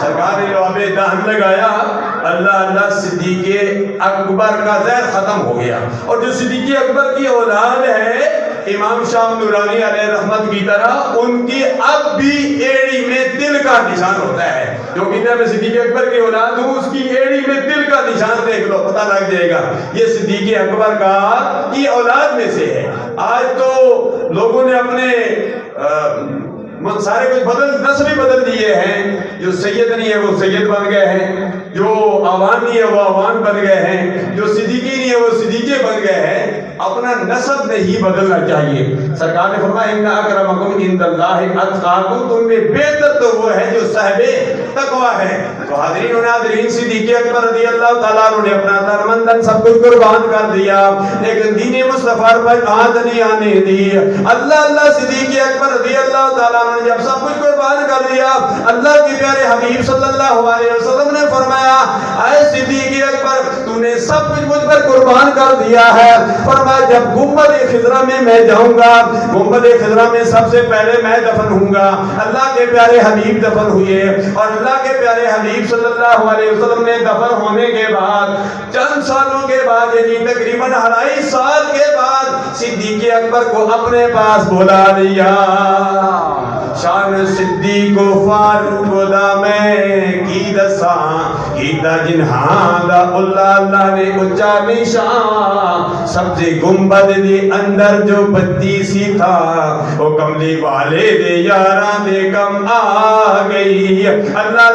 سرکار نے لعاب دہن لگایا، اللہ اللہ صدیق اکبر کا زہر ختم ہو گیا. اور جو صدیق اکبر کی اولاد ہے امام شاہ نورانی علیہ رحمت کی طرح، ان کی اب بھی ایڑی میں دل کا نشان ہوتا ہے. جو کہتے ہیں میں صدیق اکبر کی اولاد ہوں، اس کی ایڑی میں دل کا نشان دیکھ لو، پتہ لگ جائے گا یہ صدیق اکبر کا کی اولاد میں سے ہے. آج تو لوگوں نے اپنے سارے کچھ نسبی بدل دیے ہیں. جو سید نہیں ہے وہ سید بن گئے ہیں، جو آوان نہیں ہے وہ آوان بن گئے ہیں، جو صدیقی نہیں ہے وہ صدیقے بن گئے ہیں. اپنا نسب نہیں بدلنا چاہیے. سرکار نے فرمایا ان اکرمکم عند اللہ اتقاکم، تم میں بہتر تو وہ ہے جو صاحب تقوی ہے. تو حاضرین و ناظرین، صدیق اکبر رضی اللہ تعالیٰ عنہ نے اپنا تن من دھن سب کچھ قربان کر دیا، لیکن دین مصطفیٰ پر آنچ نہیں آنے دی. اللہ صدیق اکبر رضی اللہ تعالیٰ عنہ نے جب سب کچھ قربان کر دیا، اللہ کے پیارے حبیب صلی اللہ علیہ وسلم نے فرمایا اے صدیق اکبر، تو نے سب کچھ مجھ پر قربان کر دیا ہے. فرمایا جب گنبد خضرا میں جاؤں گا، گنبد خضرا میں سب سے پہلے میں دفن ہوں گا. اللہ کے پیارے حبیب دفن ہوئے، اور اللہ کے پیارے حبیب صلی اللہ علیہ وسلم نے دفن ہونے کے بعد چند سالوں کے بعد، یعنی تقریباً 2.5 سال کے بعد، صدیق اکبر کو اپنے پاس بلا لیا. شان صدیق و فاروق دا میں کی دساں کیتا جنہاں دا اللہ نے اچا نشان. سبز گنبد دے اندر جو بتی سی تھا، وہ کملی والے دے یاراں دے کم آ گئی. اللہ